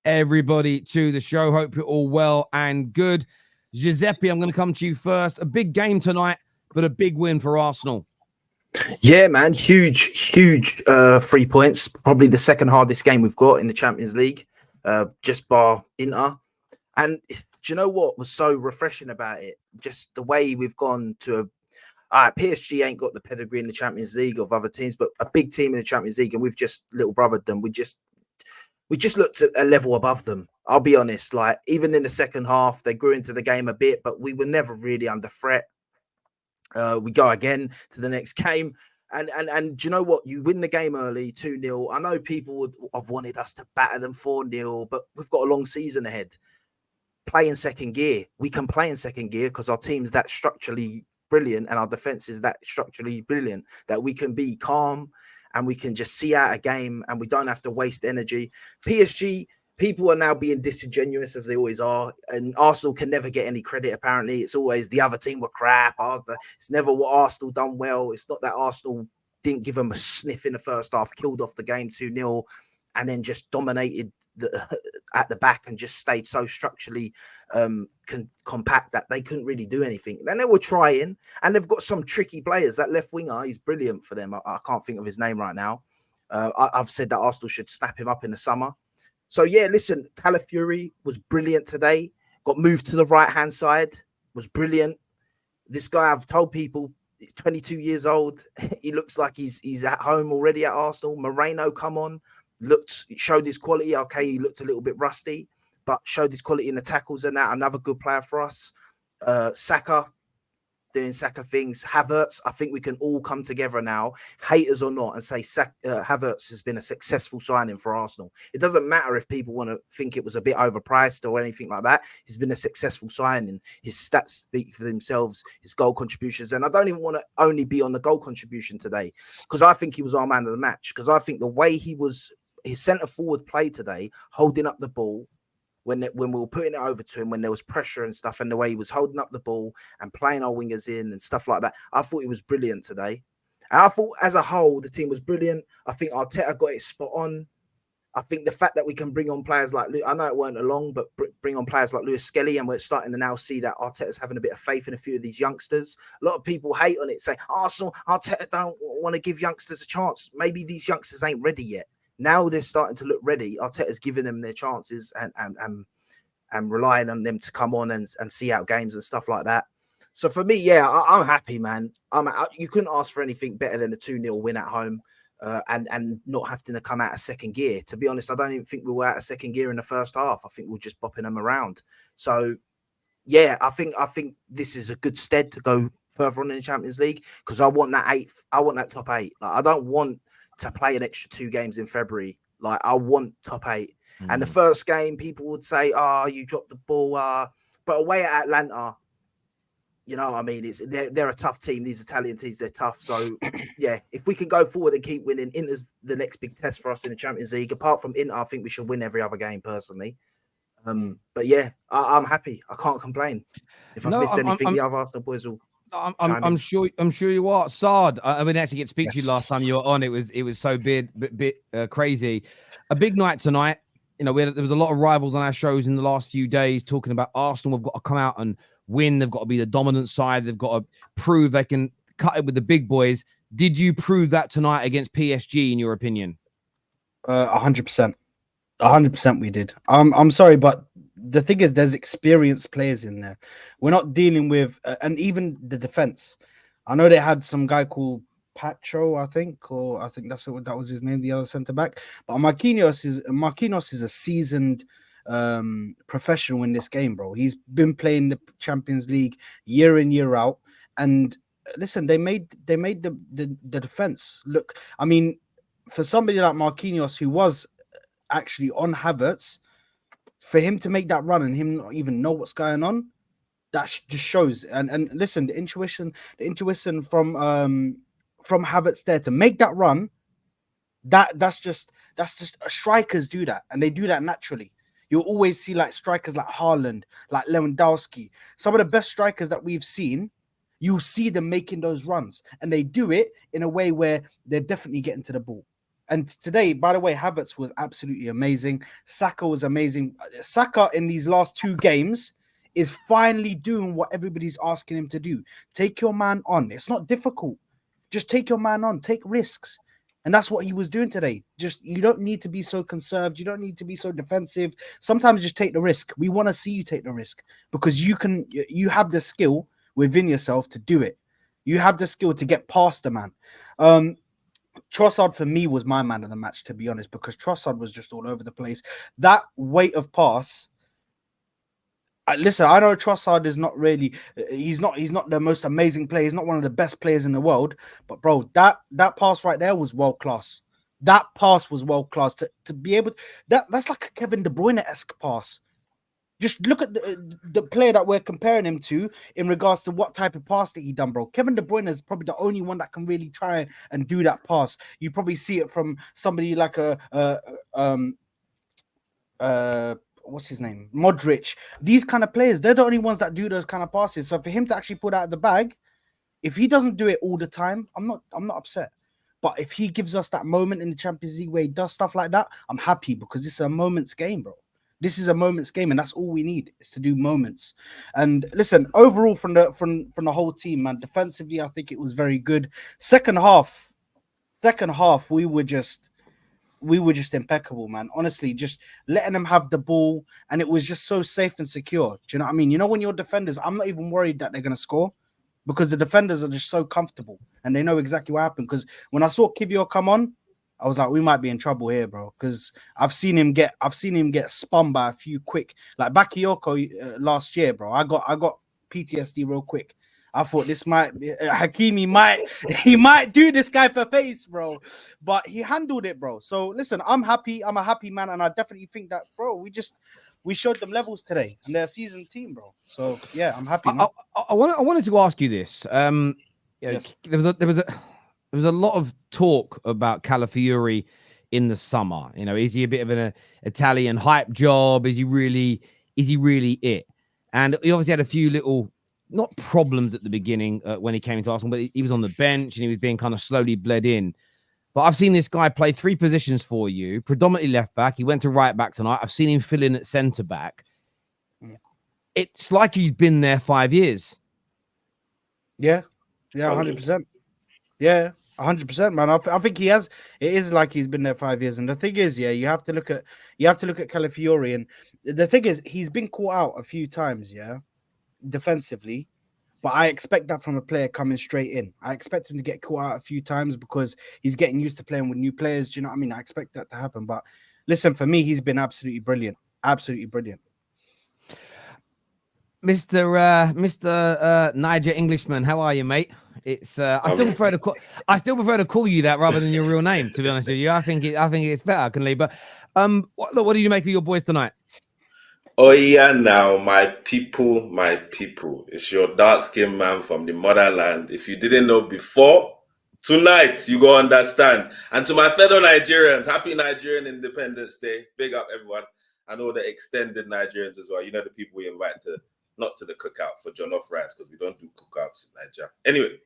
everybody to the show. Hope you're all well and good. Giuseppe, I'm going to come to you first. A big game tonight, but a big win for Arsenal. Yeah, man. Huge 3 points. Probably the second hardest game we've got in the Champions League, just bar Inter. And do you know what was so refreshing about it? Just the way we've gone to PSG ain't got the pedigree in the Champions League of other teams, but a big team in the Champions League, and we've just little brothered them. We just looked at a level above them. I'll be honest. Like, even in the second half, they grew into the game a bit, but we were never really under threat. We go again to the next game. And do you know what? You win the game early, 2-0. I know people would have wanted us to batter them 4-0, but we've got a long season ahead. Play in second gear. We can play in second gear because our team's that structurally brilliant and our defense is that structurally brilliant that we can be calm and we can just see out a game and we don't have to waste energy. PSG, people are now being disingenuous as they always are, and Arsenal can never get any credit. Apparently, it's always the other team were crap. It's never what Arsenal done well. It's not that Arsenal didn't give them a sniff in the first half, killed off the game 2-0, and then just dominated at the back and just stayed so structurally compact that they couldn't really do anything. Then they were trying, and they've got some tricky players. That left winger, he's brilliant for them. I can't think of his name right now. I've said that Arsenal should snap him up in the summer. So, yeah, listen, Calafiori was brilliant today. Got moved to the right-hand side. Was brilliant. This guy, I've told people, he's 22 years old. He looks like he's at home already at Arsenal. Moreno, come on. Showed his quality. Okay, he looked a little bit rusty, but showed his quality in the tackles and that. Another good player for us. Saka, doing Saka things. Havertz, I think we can all come together now, haters or not, and say Havertz has been a successful signing for Arsenal. It doesn't matter if people want to think it was a bit overpriced or anything like that. He's been a successful signing. His stats speak for themselves, his goal contributions. And I don't even want to only be on the goal contribution today, because I think he was our man of the match, because I think the way his centre-forward play today, holding up the ball, when we were putting it over to him, when there was pressure and stuff, and the way he was holding up the ball and playing our wingers in and stuff like that, I thought he was brilliant today. And I thought as a whole, the team was brilliant. I think Arteta got it spot on. I think the fact that we can bring on players like, I know it weren't long, but bring on players like Lewis Skelly, and we're starting to now see that Arteta's having a bit of faith in a few of these youngsters. A lot of people hate on it, say, Arteta don't want to give youngsters a chance. Maybe these youngsters ain't ready yet. Now they're starting to look ready. Arteta's giving them their chances and relying on them to come on and see out games and stuff like that. So for me, yeah, I'm happy, man. You couldn't ask for anything better than a 2-0 win at home and not having to come out of second gear. To be honest, I don't even think we were out of second gear in the first half. I think we were just bopping them around. So, yeah, I think this is a good stead to go further on in the Champions League, because I want that top 8. Like, I don't want to play an extra 2 games in February. Like, I want top 8. And the first game, people would say, you dropped the ball. But away at Atlanta, you know what I mean? They're a tough team. These Italian teams, they're tough. So, yeah, if we can go forward and keep winning, Inter's the next big test for us in the Champions League. Apart from Inter, I think we should win every other game, personally. But, yeah, I'm happy. I can't complain. If I've missed anything, the other Arsenal boys will... I'm sure you are. Sard, I mean, actually get to speak to you last time you were on. It was so bit crazy. A big night tonight. You know, there was a lot of rivals on our shows in the last few days talking about Arsenal have got to come out and win. They've got to be the dominant side. They've got to prove they can cut it with the big boys. Did you prove that tonight against PSG, in your opinion? 100%. 100% we did. I'm sorry, but the thing is, there's experienced players in there. We're not dealing with, and even the defense. I know they had some guy called Pacho, I think that was his name, the other centre back. But Marquinhos is a seasoned professional in this game, bro. He's been playing the Champions League year in, year out. And listen, they made the defense look. I mean, for somebody like Marquinhos, who was actually on Havertz, for him to make that run and him not even know what's going on, that just shows. And listen, the intuition from Havertz there to make that run, that's just strikers do that, and they do that naturally. You'll always see like strikers like Haaland, like Lewandowski, some of the best strikers that we've seen. You'll see them making those runs, and they do it in a way where they're definitely getting to the ball. And today, by the way, Havertz was absolutely amazing. Saka was amazing. Saka in these last 2 games is finally doing what everybody's asking him to do. Take your man on. It's not difficult. Just take your man on. Take risks. And that's what he was doing today. Just, you don't need to be so conserved. You don't need to be so defensive. Sometimes just take the risk. We want to see you take the risk because you have the skill within yourself to do it. You have the skill to get past the man. Trossard for me was my man of the match, to be honest, because Trossard was just all over the place. That weight of pass. Listen, I know Trossard is not really. He's not the most amazing player. He's not one of the best players in the world. But bro, that pass right there was world class. That pass was world class. To be able that's like a Kevin De Bruyne-esque pass. Just look at the player that we're comparing him to in regards to what type of pass that he done, bro. Kevin De Bruyne is probably the only one that can really try and do that pass. You probably see it from somebody like what's his name? Modric. These kind of players, they're the only ones that do those kind of passes. So for him to actually put out of the bag, if he doesn't do it all the time, I'm not upset. But if he gives us that moment in the Champions League where he does stuff like that, I'm happy because this is a moment's game, bro. This is a moment's game, and that's all we need is to do moments. And listen, overall from the whole team, man, defensively, I think it was very good. Second half, we were just impeccable, man. Honestly, just letting them have the ball, and it was just so safe and secure. Do you know what I mean? You know, when you're defenders, I'm not even worried that they're gonna score because the defenders are just so comfortable and they know exactly what happened. Because when I saw Kivior come on, I was like, we might be in trouble here, bro. Because I've seen him get spun by a few quick, like Bakayoko last year, bro. I got PTSD real quick. I thought this Hakimi might do this guy for pace, bro. But he handled it, bro. So listen, I'm happy. I'm a happy man, and I definitely think that, bro, we showed them levels today, and they're a seasoned team, bro. So yeah, I'm happy. I wanted to ask you this. Yes. There was a lot of talk about Calafiori in the summer. You know, is he a bit of an Italian hype job? Is he really it? And he obviously had a few little, not problems at the beginning when he came into Arsenal, but he was on the bench and he was being kind of slowly bled in. But I've seen this guy play 3 positions for you, predominantly left back. He went to right back tonight. I've seen him fill in at centre back. It's like he's been there 5 years. Yeah, 100%. Yeah, 100%, man. I think he has. It is like he's been there 5 years. And the thing is, yeah, you have to look at Calafiori. And the thing is, he's been caught out a few times, yeah, defensively. But I expect that from a player coming straight in. I expect him to get caught out a few times because he's getting used to playing with new players. Do you know what I mean? I expect that to happen. But listen, for me, he's been absolutely brilliant. Absolutely brilliant. Mr. Niger Englishman, how are you, mate? It's I still prefer to call you that rather than your real name, to be honest with you. I think it's better, I can leave. But what do you make of your boys tonight? Oh yeah, now my people. It's your dark-skinned man from the motherland. If you didn't know before, tonight you go understand. And to my fellow Nigerians, happy Nigerian Independence Day. Big up everyone. And all the extended Nigerians as well. You know, the people we invite to, not to the cookout for jollof rice, because we don't do cookouts in Nigeria. Anyway,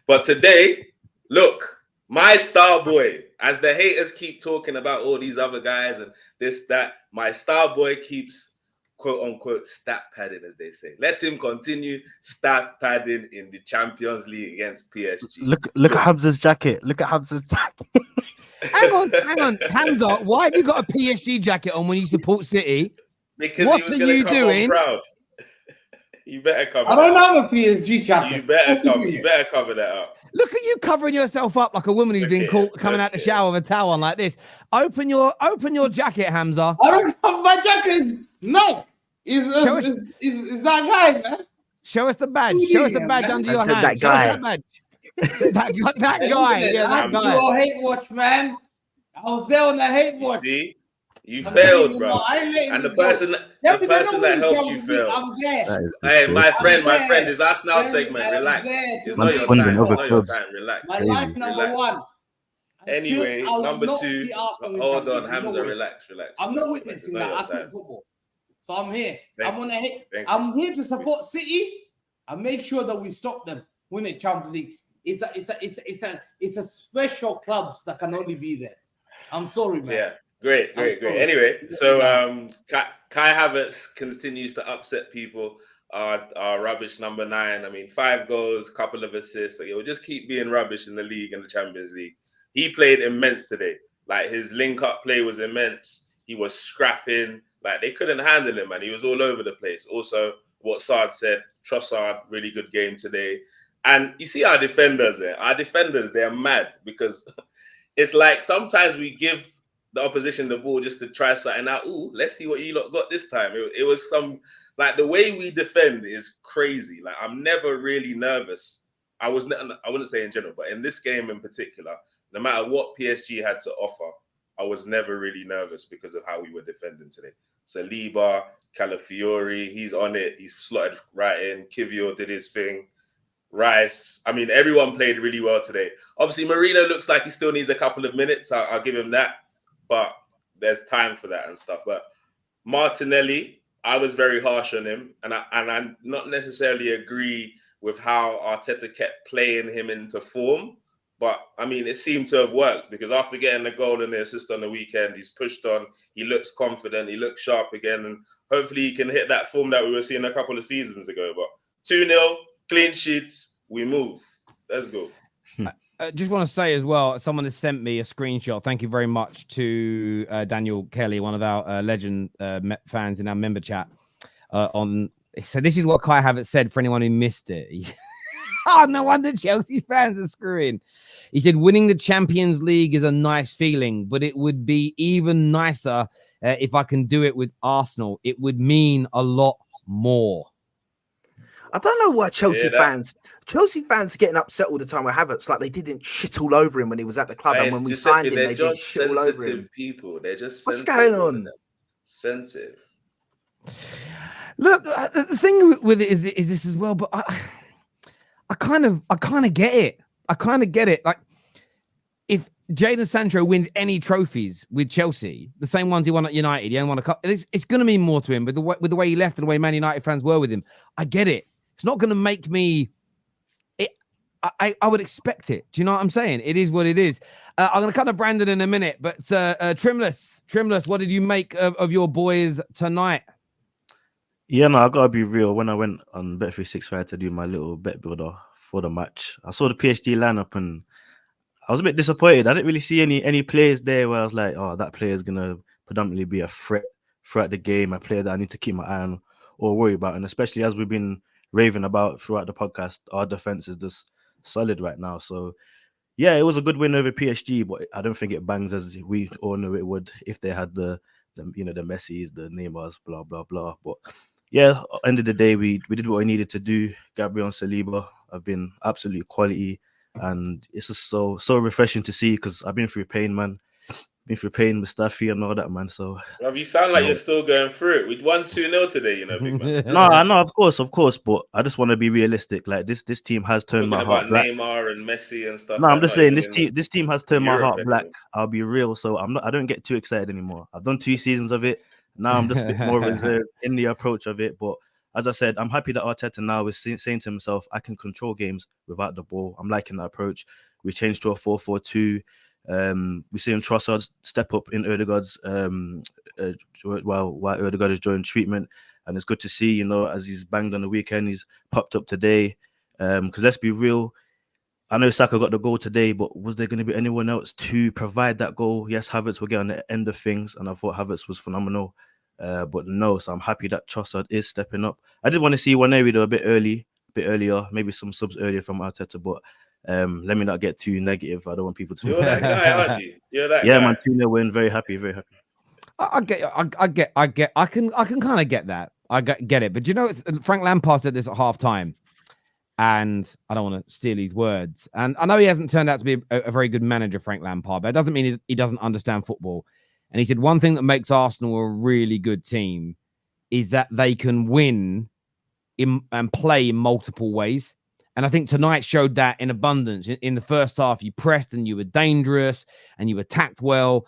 but today, look, my star boy, as the haters keep talking about all these other guys and this, that, my star boy keeps quote unquote stat padding, as they say. Let him continue stat padding in the Champions League against PSG. Look at Hamza's jacket. Look at Hamza's jacket. Hang on, Hamza. Why have you got a PSG jacket on when you support City? Because what are you doing? Proud. You better cover. I don't have a PSG jacket. You better cover that up. Look at you covering yourself up like a woman who's been caught coming out the shower with a towel on like this. Open your jacket, Hamza. I don't have my jacket. No, is that guy, man? Show us the badge. Show us the badge under your hand. That guy. that guy. Yeah, that guy. Your hate watch, man. I was there on the hate watch. You failed, bro. And the person that helped you failed. I'm there. Hey, my friend, is us now segment. Relax. It's not your time. It's not your time. Relax. My life number one. Anyway, number 2. Hold on, Hamza. Relax. I'm not witnessing that. I play football, so I'm here. I'm here to support City and make sure that we stop them winning Champions League. It's a special clubs that can only be there. I'm sorry, man. Yeah, great. Anyway, so Kai Havertz continues to upset people. Our rubbish number 9. I mean, 5 goals, couple of assists. Like, it will just keep being rubbish in the league and the Champions League. He played immense today. Like, his link-up play was immense. He was scrapping. Like, they couldn't handle him, man. He was all over the place. Also, what Saad said, Trossard, really good game today. And you see our defenders there. Our defenders, they're mad because it's like sometimes we give the opposition the ball just to try something out. Ooh, let's see what you lot got this time. It was some, like, the way we defend is crazy. Like, I'm never really nervous. I wouldn't say in general, but in this game in particular, no matter what PSG had to offer, I was never really nervous because of how we were defending today. Saliba, Calafiori, he's on it. He's slotted right in. Kivio did his thing. Rice. I mean, everyone played really well today. Obviously, Marino looks like he still needs a couple of minutes. I'll give him that. But there's time for that and stuff. But Martinelli, I was very harsh on him. And I not necessarily agree with how Arteta kept playing him into form. But, I mean, it seemed to have worked because after getting the goal and the assist on the weekend, he's pushed on. He looks confident. He looks sharp again. And hopefully he can hit that form that we were seeing a couple of seasons ago. But 2-0, clean sheets, we move. Let's go. I just want to say as well, someone has sent me a screenshot. Thank you very much to Daniel Kelly, one of our legend fans in our member chat. So this is what Kai Havertz said for anyone who missed it. Oh, no wonder Chelsea fans are screwing. He said, winning the Champions League is a nice feeling, but it would be even nicer if I can do it with Arsenal. It would mean a lot more. I don't know why Chelsea fans are getting upset all the time with Havertz. Like, they didn't shit all over him when he was at the club, and when we signed him, they didn't shit all over him. People, they're just what's going on? Sensitive. Look, the thing with it is this as well, but I kind of get it. I kind of get it. Like, if Jadon Sancho wins any trophies with Chelsea, the same ones he won at United, he only won a cup. It's going to mean more to him with the way he left and the way Man United fans were with him. I get it. It's not going to make me. I would expect it. Do you know what I'm saying? It is what it is. I'm going to cut to Brandon in a minute, but Trimless, what did you make of your boys tonight? Yeah, no, I gotta be real. When I went on Bet365 to do my little bet builder for the match, I saw the PSG lineup and I was a bit disappointed. I didn't really see any players there where I was like, oh, that player is gonna predominantly be a threat throughout the game, a player that I need to keep my eye on or worry about. And especially as we've been raving about throughout the podcast, our defense is just solid right now. So yeah, it was a good win over PSG, but I don't think it bangs as we all know it would if they had the Messis, the Neymars, blah blah blah. But yeah, end of the day, we did what we needed to do. Gabriel and Saliba have been absolutely quality, and it's just so refreshing to see because I've been through pain, man. Been through pain, Mustafi and all that, man. So, well, you sound like you're still going through it. We won 2-0 today, big man. No, I know, of course, but I just want to be realistic. Like this team has turned my heart black. Neymar and Messi and stuff. No, I'm just saying this team has turned my heart black. I'll be real, so I don't get too excited anymore. I've done 2 seasons of it. Now I'm just a bit more reserved in the approach of it. But as I said, I'm happy that Arteta now is saying to himself, I can control games without the ball. I'm liking that approach. We changed to a 4-4-2. We see him Trossard step up in Ødegaard's while Ødegaard is joining treatment, and it's good to see, as he's banged on the weekend, he's popped up today. Because let's be real, I know Saka got the goal today, but was there going to be anyone else to provide that goal? Yes, Havertz will get on the end of things, and I thought Havertz was phenomenal, but no. So I'm happy that Trossard is stepping up. I did want to see Waneri though a bit earlier, maybe some subs earlier from Arteta, but. Let me not get too negative. I don't want people to. You're that guy, aren't you? You're that guy. Yeah, man. 2-0 win. Very happy. Very happy. I can kind of get that. I get it. But Frank Lampard said this at halftime, and I don't want to steal his words. And I know he hasn't turned out to be a very good manager, Frank Lampard, but it doesn't mean he doesn't understand football. And he said one thing that makes Arsenal a really good team is that they can win and play in multiple ways. And I think tonight showed that in abundance. In the first half, you pressed and you were dangerous and you attacked well.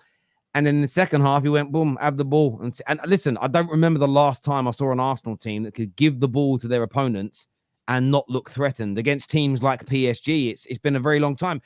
And then in the second half, you went, boom, have the ball. And listen, I don't remember the last time I saw an Arsenal team that could give the ball to their opponents and not look threatened against teams like PSG. It's been a very long time.